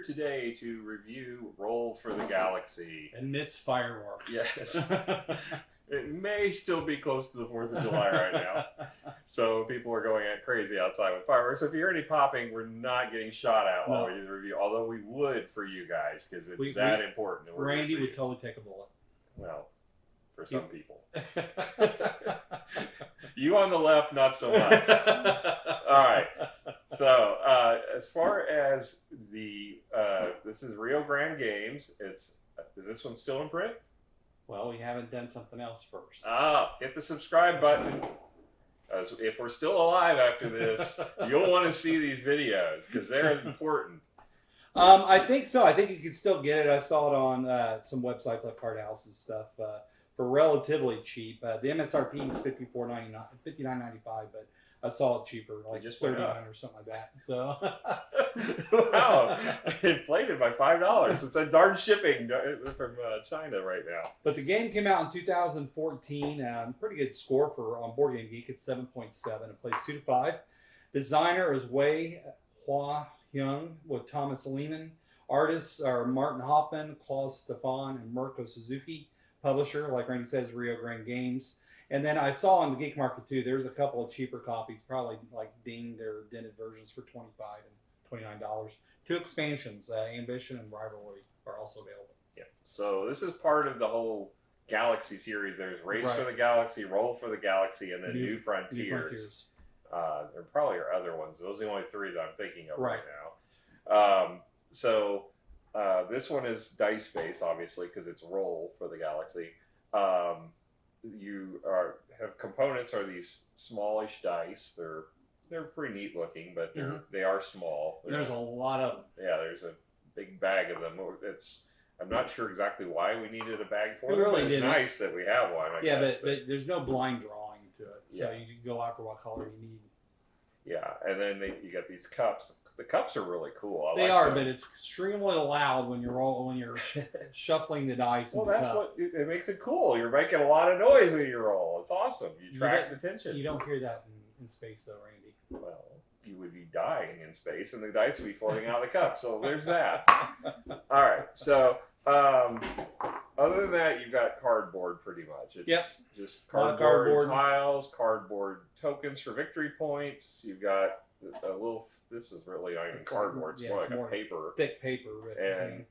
today to review Roll for the Galaxy. Amidst fireworks. Yes. It may still be close to the 4th of July right now. So people are going crazy outside with fireworks. So if you hear any popping, we're not getting shot at while we do the review. Although we would for you guys because it's that important. And Randy would totally take a bullet. Well, for some people. You on the left, not so much. All right. So as far as the this is Rio Grande Games. Is this one still in print? Well, we haven't done something else first. Hit the subscribe button. If we're still alive after this, you'll want to see these videos because they're important. I think so. I think you can still get it. I saw it on some websites like Card House and stuff for relatively cheap. The MSRP is $59.95, but I saw it cheaper, like just $39 or something like that. So, wow, inflated by $5. It's a darn shipping from China right now. But the game came out in 2014. Pretty good score for on Board Game Geek. It's 7.7. It plays 2 to 5. Designer is Wei Hua Hyung with Thomas Lehman. Artists are Martin Hoffman, Klaus Stefan, and Mirko Suzuki. Publisher, like Randy says, Rio Grande Games. And then I saw on the Geek Market too, there's a couple of cheaper copies, probably like dinged or dented versions for $25 and $29. 2 expansions, Ambition and Rivalry, are also available. Yeah. So this is part of the whole Galaxy series. There's Race for the Galaxy, Roll for the Galaxy, and then New Frontiers. There probably are other ones. Those are the only 3 that I'm thinking of right now. This one is dice based, obviously, because it's Roll for the Galaxy. You have components are these smallish dice. They're pretty neat looking, but they are small. There's a lot of them. Yeah, there's a big bag of them. I'm not sure exactly why we needed a bag for them. Really It's nice that we have one. I guess, but there's no blind drawing to it, so you can go after what color you need. Yeah, and then you got these cups. The cups are really cool. They are, but it's extremely loud when you're shuffling the dice. Well, that's what it makes it cool. You're making a lot of noise when you roll. It's awesome. You attract attention. You don't hear that in space, though, Randy. Well, you would be dying in space, and the dice would be floating out of the cup. So there's that. All right. So other than that, you've got cardboard pretty much. It's just cardboard tiles, cardboard tokens for victory points. You've got a little. This is really not even cardboard. It's more like a paper, thick paper. And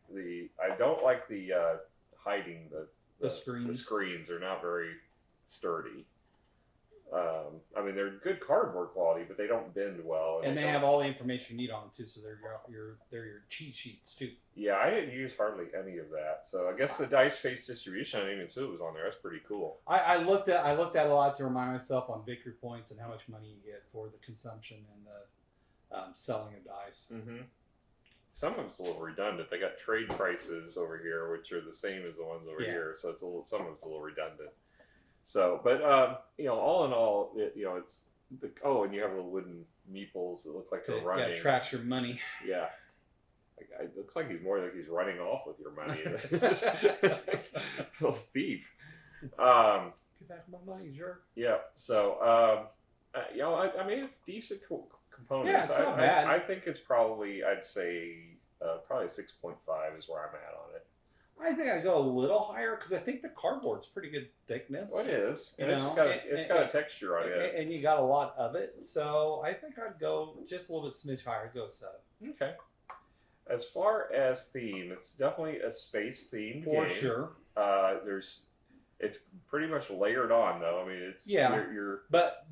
I don't like the hiding the screens. The screens are not very sturdy. I mean, they're good cardboard quality, but they don't bend well. And they have all the information you need on them too, so they're your cheat sheets too. Yeah, I didn't use hardly any of that. So I guess the dice face distribution, I didn't even see it was on there. That's pretty cool. I looked at a lot to remind myself on victory points and how much money you get for the consumption and the selling of dice. Mm-hmm. Some of it's a little redundant. They got trade prices over here, which are the same as the ones over here. So it's some of it's a little redundant. So, but all in all, it's and you have little wooden meeples that look like they're running. Yeah, tracks your money. Yeah, it looks like he's more like he's running off with your money. Little thief. Get back my money, jerk. Yeah. So, I mean, it's decent components. Yeah, it's not bad. I think it's probably, I'd say, probably 6.5 is where I'm at on it. I think I'd go a little higher because I think the cardboard's pretty good thickness. Well, it is. And it's got a texture on it. And you got a lot of it. So I think I'd go just a little bit smidge higher. I'd go 7. Okay. As far as theme, it's definitely a space themed game. For sure. It's pretty much layered on though. I mean, it's But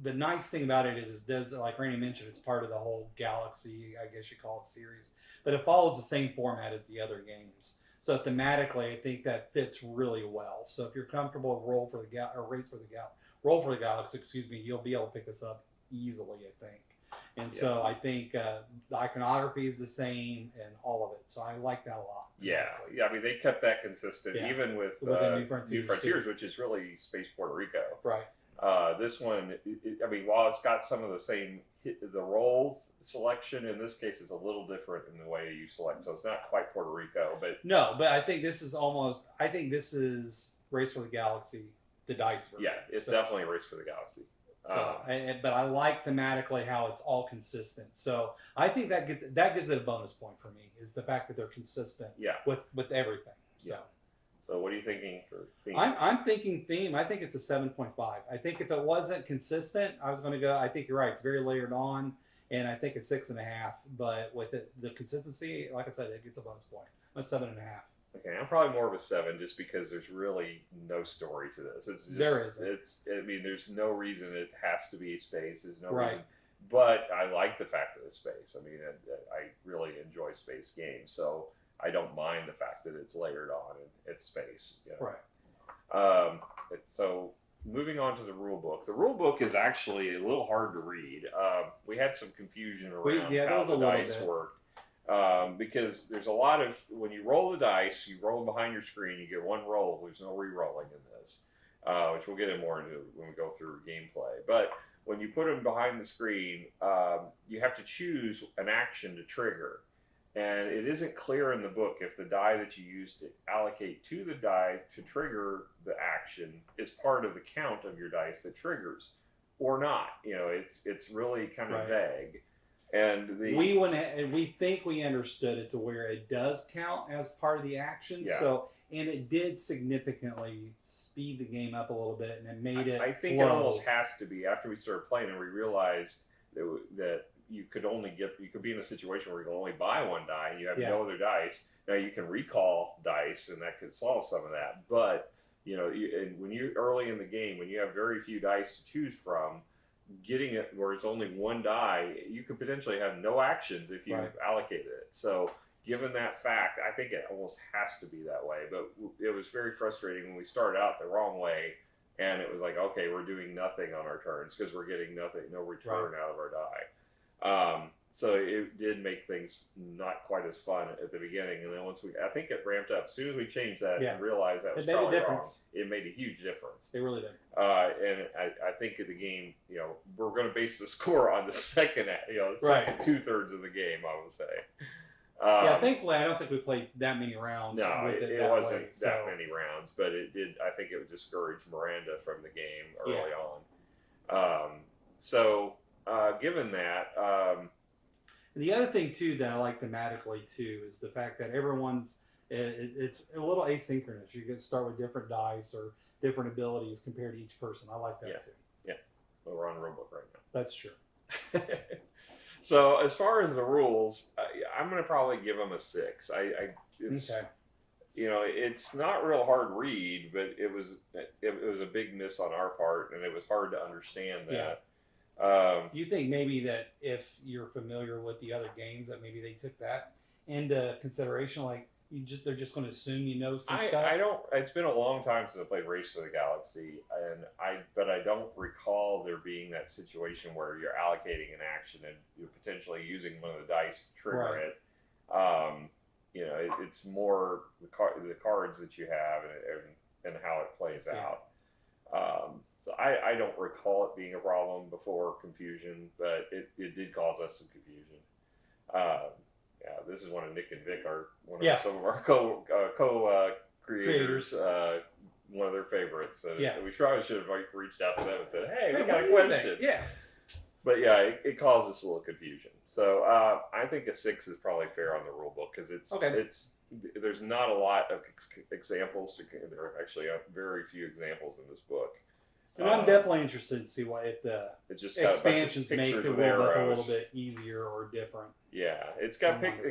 the nice thing about it is does, like Randy mentioned, it's part of the whole Galaxy, I guess you call it, series. But it follows the same format as the other games. So thematically, I think that fits really well. So if you're comfortable with Roll for the Galaxy, you'll be able to pick this up easily, I think. And so I think the iconography is the same and all of it. So I like that a lot. Yeah. I mean, they kept that consistent even with New Frontiers, which is really Space Puerto Rico. Right. This one, while it's got some of the same, the role selection in this case is a little different in the way you select. So it's not quite Puerto Rico, but but I think this is Race for the Galaxy, the dice version. Yeah, it's definitely Race for the Galaxy. So, but I like thematically how it's all consistent. So I think that gives it a bonus point for me, is the fact that they're consistent with everything. So. Yeah. So what are you thinking for theme? I'm thinking theme. I think it's a 7.5. I think if it wasn't consistent, I was going to go. I think you're right. It's very layered on, and I think a 6.5. But with the consistency, like I said, it gets a bonus point. A 7.5. Okay, I'm probably more of a 7 just because there's really no story to this. It's just, there isn't. I mean, there's no reason it has to be space. There's no right. reason. But I like the fact that it's space. I mean, I really enjoy space games, so I don't mind the fact that it's layered on and it's space. You know? Right. So moving on to the rule book. The rule book is actually a little hard to read. We had some confusion around how the dice work. Because there's a lot of, when you roll the dice, you roll them behind your screen, you get one roll. There's no re-rolling in this, which we'll get in more into when we go through gameplay. But when you put them behind the screen, you have to choose an action to trigger. And it isn't clear in the book if the die that you use to allocate to the die to trigger the action is part of the count of your dice that triggers or not. You know, it's really kind of vague. And we think we understood it to where it does count as part of the action. Yeah. So, and it did significantly speed the game up a little bit, and it made it. I think it almost has to be after we started playing, and we realized that you could be in a situation where you can only buy one die, and you have no other dice. Now you can recall dice, and that could solve some of that. But you know, when you're early in the game, when you have very few dice to choose from, getting it where it's only one die, you could potentially have no actions if you allocated it. So given that fact, I think it almost has to be that way. But it was very frustrating when we started out the wrong way, and it was like, okay, we're doing nothing on our turns because we're getting no return out of our die. So it did make things not quite as fun at the beginning, and then I think it ramped up. As soon as we changed that and realized that was probably wrong, it made a huge difference. It really did. And I think of the game, you know, we're going to base the score on the second, second 2/3 of the game, I would say. Thankfully, I don't think we played that many rounds. No, it wasn't that many rounds, but it did. I think it would discourage Miranda from the game early on. Given that. The other thing too that I like thematically too is the fact that it's a little asynchronous. You can start with different dice or different abilities compared to each person. I like that too. Yeah, well, we're on Rulebook right now. That's true. So as far as the rules, I'm going to probably give them a 6. You know, it's not real hard read, but it was a big miss on our part, and it was hard to understand that. Yeah. You think maybe that if you're familiar with the other games, that maybe they took that into consideration? Like they're just going to assume you know some stuff. I don't. It's been a long time since I played Race for the Galaxy, but I don't recall there being that situation where you're allocating an action and you're potentially using one of the dice to trigger it. You know, it's more the cards that you have and how it plays out. So I don't recall it being a problem before confusion, but it did cause us some confusion. This is one of Nick and Vic, some of our co-creators, one of their favorites. So we probably should have reached out to them and said, hey, we got a question. Yeah. But it caused us a little confusion. So I think a 6 is probably fair on the rule book because there's not a lot of examples. There are actually very few examples in this book. And I'm definitely interested to see if the expansions make the rulebook a little bit easier or different. Yeah, it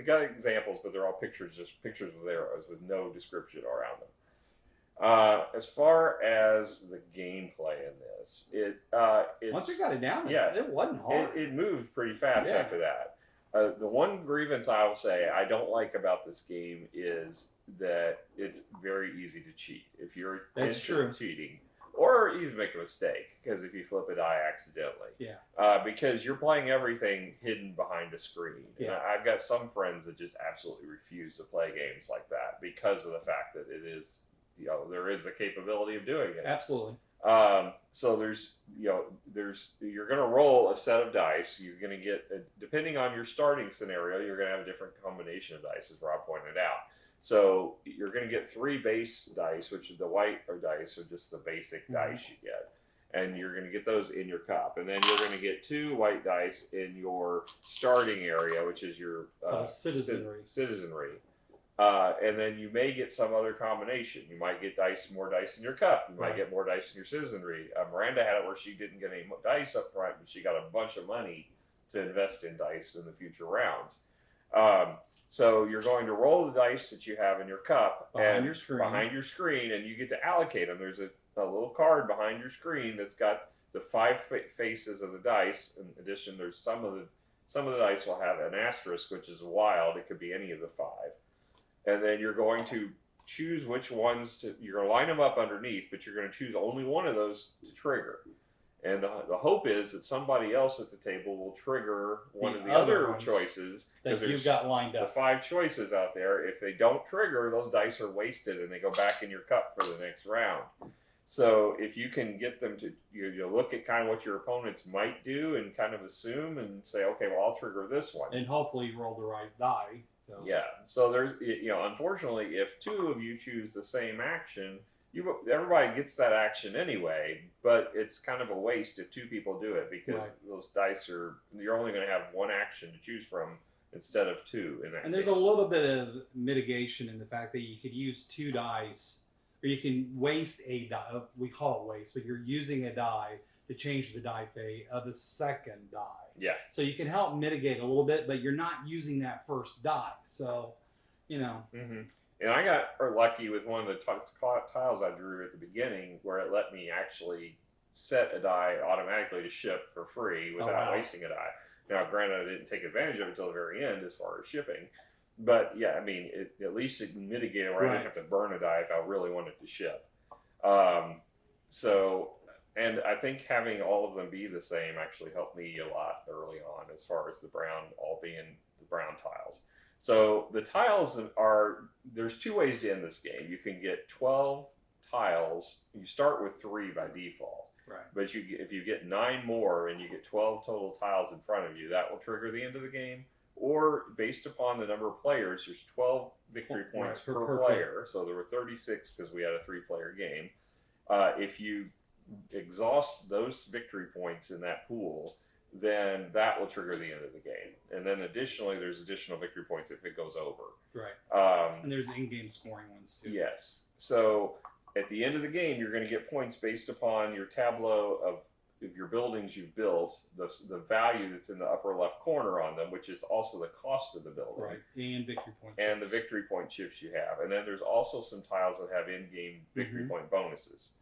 got examples, but they're all pictures, just pictures with arrows with no description around them. As far as the gameplay in this, once we got it down, it wasn't hard. It moved pretty fast after that. The one grievance I will say I don't like about this game is that it's very easy to cheat. If you're into cheating, or you make a mistake, because if you flip a die accidentally. Because you're playing everything hidden behind a screen. And I've got some friends that just absolutely refuse to play games like that because of the fact that it is, there is the capability of doing it. Absolutely. So you're going to roll a set of dice. You're going to get, depending on your starting scenario, you're going to have a different combination of dice, as Rob pointed out. So you're going to get 3 base dice, which is the white dice are just the basic dice you get. and you're going to get those in your cup. And then you're going to get 2 white dice in your starting area, which is your citizenry. And then you may get some other combination. You might get more dice in your cup. You might get more dice in your citizenry. Miranda had it where she didn't get any dice up front, but she got a bunch of money to invest in dice in the future rounds. So you're going to roll the dice that you have in your cup behind your screen, and you get to allocate them. There's a little card behind your screen that's got the 5 faces of the dice. In addition, there's some of the dice will have an asterisk, which is wild. It could be any of the 5. And then you're going to choose which ones you're going to line them up underneath, but you're going to choose only one of those to trigger. And the hope is that somebody else at the table will trigger one of the other choices that you've got lined up. The 5 choices out there. If they don't trigger, those dice are wasted and they go back in your cup for the next round. So if you can get them to you look at kind of what your opponents might do and kind of assume and say, okay, well, I'll trigger this one. And hopefully you roll the right die. So. Yeah. So there's, unfortunately, if 2 of you choose the same action, everybody gets that action anyway, but it's kind of a waste if 2 people do it because those dice you're only going to have 1 action to choose from instead of 2 in that And there's case. a little bit of mitigation in the fact that you could use 2 dice, or you can waste a die. We call it waste, but you're using a die to change the die fate of the second die. Yeah. So you can help mitigate a little bit, but you're not using that first die. So, Mm-hmm. And I got lucky with one of the tiles I drew at the beginning where it let me actually set a die automatically to ship for free without wasting a die. Now, granted, I didn't take advantage of it until the very end as far as shipping. But, yeah, I mean, at least it mitigated where I didn't have to burn a die if I really wanted to ship. And I think having all of them be the same actually helped me a lot early on as far as the brown, all being the brown tiles. So the tiles there's 2 ways to end this game. You can get 12 tiles. You start with 3 by default. Right. But if you get 9 more and you get 12 total tiles in front of you, that will trigger the end of the game. Or based upon the number of players, there's 12 victory points per player. So there were 36 because we had a 3-player game. If you exhaust those victory points in that pool, then that will trigger the end of the game. And then additionally, there's additional victory points if it goes over. Right. And there's in-game scoring ones too. Yes. So at the end of the game, you're going to get points based upon your tableau of your buildings you've built, the value that's in the upper left corner on them, which is also the cost of the building. Right. And victory point chips. And the victory point chips you have. And then there's also some tiles that have in-game victory point bonuses.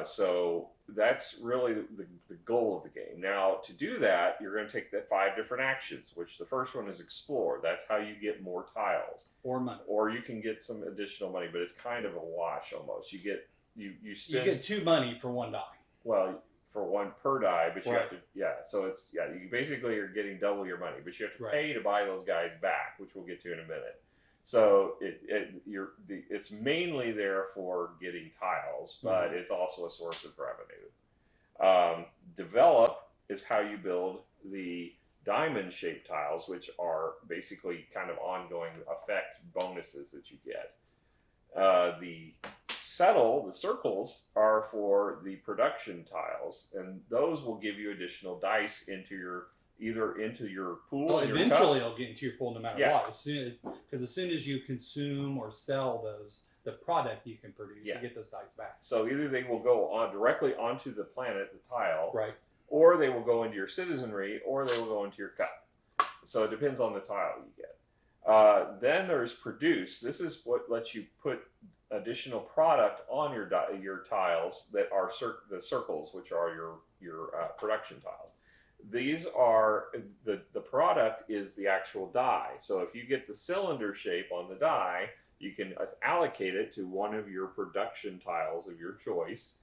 So that's really the goal of the game. Now, to do that, you're going to take the 5 different actions, which the first one is explore. That's how you get more tiles. Or money. Or you can get some additional money, but it's kind of a wash almost. You get 2 money for 1 die. Well, for 1 per die, but you have to, so it's, you basically are getting double your money, but you have to pay to buy those guys back, which we'll get to in a minute. So it's mainly there for getting tiles, but it's also a source of revenue. Develop is how you build the diamond-shaped tiles, which are basically kind of ongoing effect bonuses that you get. The settle, the circles, are for the production tiles, and those will give you additional dice either into your pool. Well, eventually it'll get into your pool no matter what. Because as soon as you consume or sell the product you can produce, you get those dice back. So either they will go directly onto the planet, the tile, or they will go into your citizenry, or they will go into your cup. So it depends on the tile you get. Then there's produce. This is what lets you put additional product on your tiles that are the circles, which are your production tiles. These are the product is the actual die. So if you get the cylinder shape on the die, you can allocate it to one of your production tiles of your choice,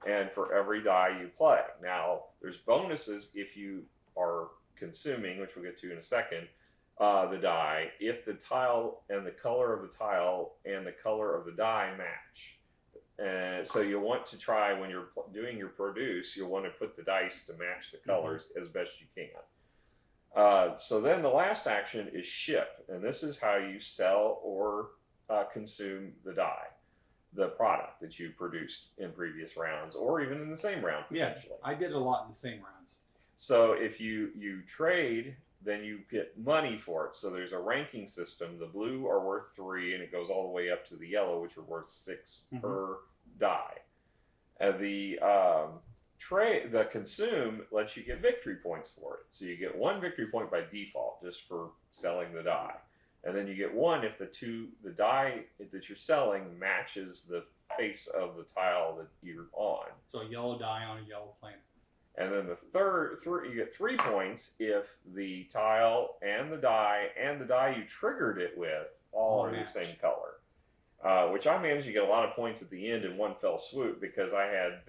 and for every die you play. Now, there's bonuses if you are consuming, which we'll get to in a second, the die, if the tile and the color of the tile and the color of the die match. And so you'll want to try, when you're doing your produce, you'll want to put the dice to match the colors as best you can. So then the last action is ship, and this is how you sell or consume the die. the product that you produced in previous rounds, or even in the same round potentially. Yeah, I did a lot in the same rounds. So if you trade, then you get money for it. So there's a ranking system. The blue are worth 3, and it goes all the way up to the yellow, which are worth 6 per die. The consume lets you get victory points for it. So you get 1 victory point by default just for selling the die. And then you get 1 if the die that you're selling matches the face of the tile that you're on. So a yellow die on a yellow planet. And then you get 3 points if the tile and the die you triggered it with all are the same color. Which I managed to get a lot of points at the end in one fell swoop because I had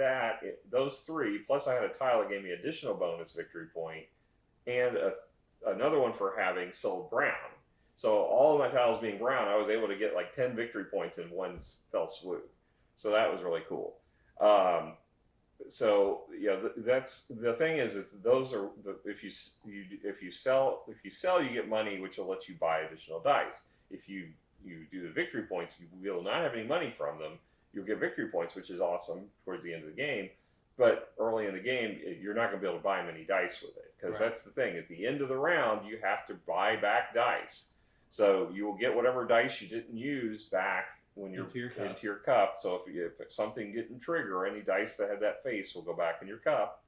those 3, plus I had a tile that gave me additional bonus victory point, and another one for having sold brown. So all of my tiles being brown, I was able to get like 10 victory points in one fell swoop. So that was really cool. So yeah, that's the thing is those are if you sell you get money, which will let you buy additional dice. If you do the victory points, you will not have any money from them. You'll get victory points, which is awesome towards the end of the game. But early in the game, you're not going to be able to buy many dice with it because that's the thing. At the end of the round, you have to buy back dice. So you will get whatever dice you didn't use back when you're into your cup. So if something didn't trigger, any dice that had that face will go back in your cup.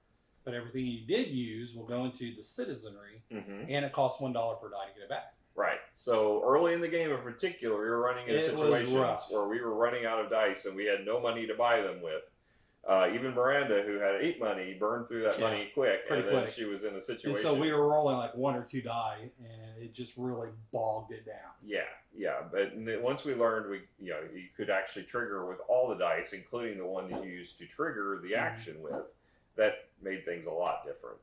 But everything you did use will go into the citizenry, and it costs $1 per die to get it back. Right. So early in the game in particular, we were running into situations where we were running out of dice and we had no money to buy them with. Even Miranda, who had 8 money, burned through that money quick, then she was in a situation. And so we were rolling like 1 or 2 die, and it just really bogged it down. Yeah. But once we learned, you could actually trigger with all the dice, including the one that you used to trigger the action with. That made things a lot different.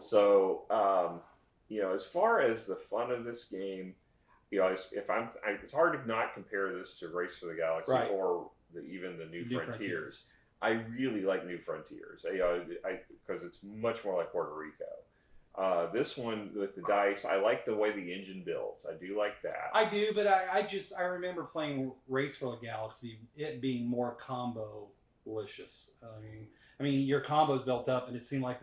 So, as far as the fun of this game, it's hard to not compare this to Race for the Galaxy or even the New Frontiers. I really like New Frontiers, because it's much more like Puerto Rico. This one with the dice, I like the way the engine builds. I do like that. I do, but I remember playing Race for the Galaxy, it being more combo-licious. I mean, your combos built up, and it seemed like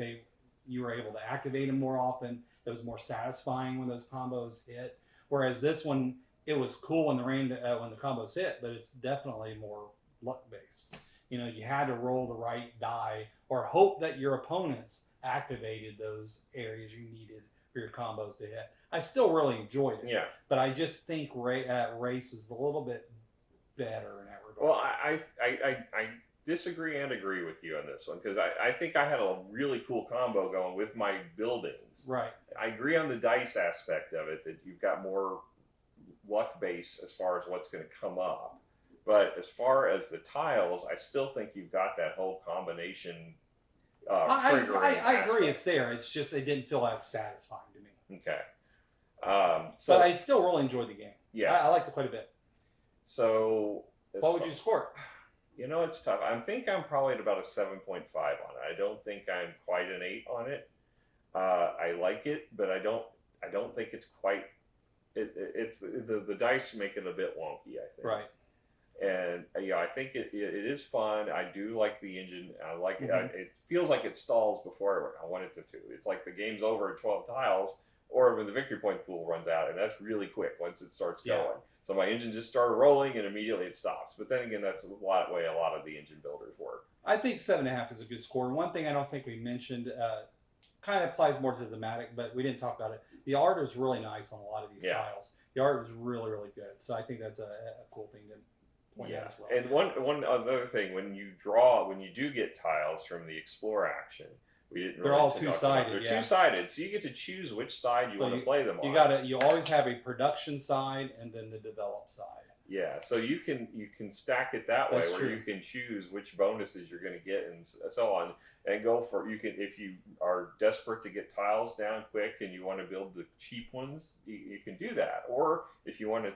you were able to activate them more often. It was more satisfying when those combos hit. Whereas this one, it was cool when the combos hit, but it's definitely more luck-based. You had to roll the right die or hope that your opponents activated those areas you needed for your combos to hit. I still really enjoyed it. Yeah. But I just think Race was a little bit better in that regard. Well, I disagree and agree with you on this one because I think I had a really cool combo going with my buildings. Right. I agree on the dice aspect of it, that you've got more luck base as far as what's going to come up. But as far as the tiles, I still think you've got that whole combination. I agree, it's there. It's just it didn't feel as satisfying to me. Okay. But I still really enjoyed the game. Yeah, I liked it quite a bit. So, what would you score it? It's tough. I think I'm probably at about a 7.5 on it. I don't think I'm quite an 8 on it. I like it, but I don't think it's quite. It's the dice make it a bit wonky, I think. Right. And I think it is fun. I do like the engine. I like it. It feels like it stalls before I want it to. It's like the game's over at 12 tiles, or when the victory point pool runs out, and that's really quick once it starts going. So my engine just started rolling, and immediately it stops. But then again, that's the way a lot of the engine builders work. I think 7.5 is a good score. One thing I don't think we mentioned, kind of applies more to the thematic, but we didn't talk about it. The art is really nice on a lot of these tiles. The art is really, really good. So I think that's a cool thing to point out as well. And one other thing, when you do get tiles from the Explore action, they're all two-sided. They're two-sided, so you get to choose which side you want to play them on. You always have a production side and then the develop side. Yeah, so you can stack it that way, where you can choose which bonuses you're going to get and so on, and go for if you are desperate to get tiles down quick and you want to build the cheap ones, you can do that. Or if you want to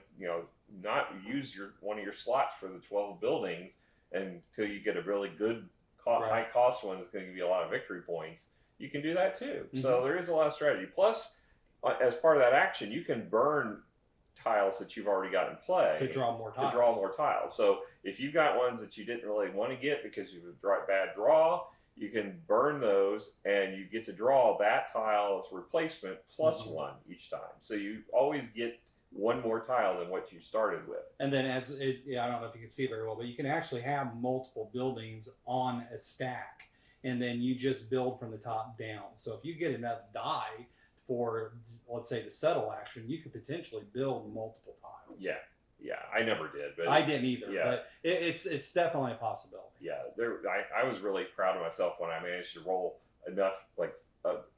not use one of your slots for the 12 buildings until you get a really good high cost one that's going to give you a lot of victory points, you can do that too. So there is a lot of strategy. Plus, as part of that action, you can burn tiles that you've already got in play to draw more tiles. So if you've got ones that you didn't really want to get because you have a bad draw, you can burn those and you get to draw that tile as replacement plus one each time. So you always get one more tile than what you started with. And then I don't know if you can see it very well, but you can actually have multiple buildings on a stack, and then you just build from the top down. So if you get enough die for, let's say, the settle action, you could potentially build multiple tiles. Yeah, I never did, but I didn't either. Yeah. But it's definitely a possibility. Yeah, I was really proud of myself when I managed to roll enough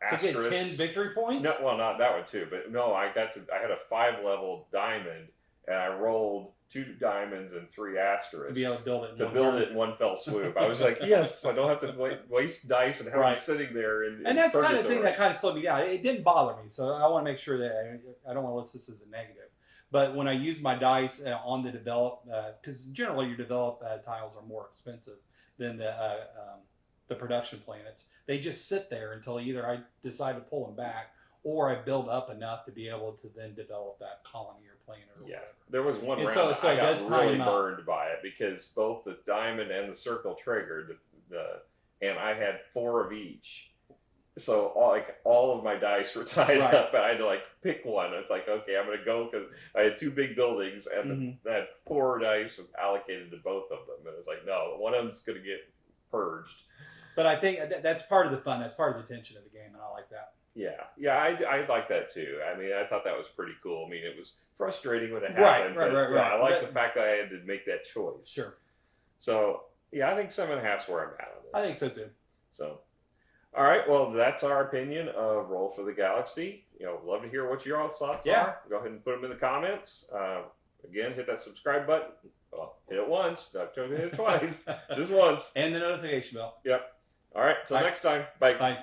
asterisks. To get 10 victory points? No, well, not that one too, but no, I had a 5-level diamond, and I rolled 2 diamonds and 3 asterisks to be able to build it. In one fell swoop. I was like, yes, I don't have to waste dice and have them sitting there. And that's kind of the thing that kind of slowed me down. It didn't bother me, so I want to make sure that I don't want to list this as a negative. But when I use my dice on the develop, because generally your develop tiles are more expensive than the production planets. They just sit there until either I decide to pull them back or I build up enough to be able to then develop that colony or planet or whatever. There was one round I got really burned by it because both the diamond and the circle triggered, and I had 4 of each. So all of my dice were tied up, and I had to pick one. It's like, okay, I'm going to go because I had 2 big buildings, and I had 4 dice allocated to both of them. And it's like, no, one of them's going to get purged. But I think that's part of the fun. That's part of the tension of the game, and I like that. Yeah, I like that too. I mean, I thought that was pretty cool. I mean, it was frustrating when it happened. Right. I like the fact that I had to make that choice. Sure. So, yeah, I think 7.5 is where I'm at on this. I think so too. So, all right, well, that's our opinion of Roll for the Galaxy. Love to hear what your all thoughts are. Go ahead and put them in the comments. Again, hit that subscribe button. Well, hit it once. Don't hit it twice. Just once. And the notification bell. Yep. All right, till next time. Bye. Bye.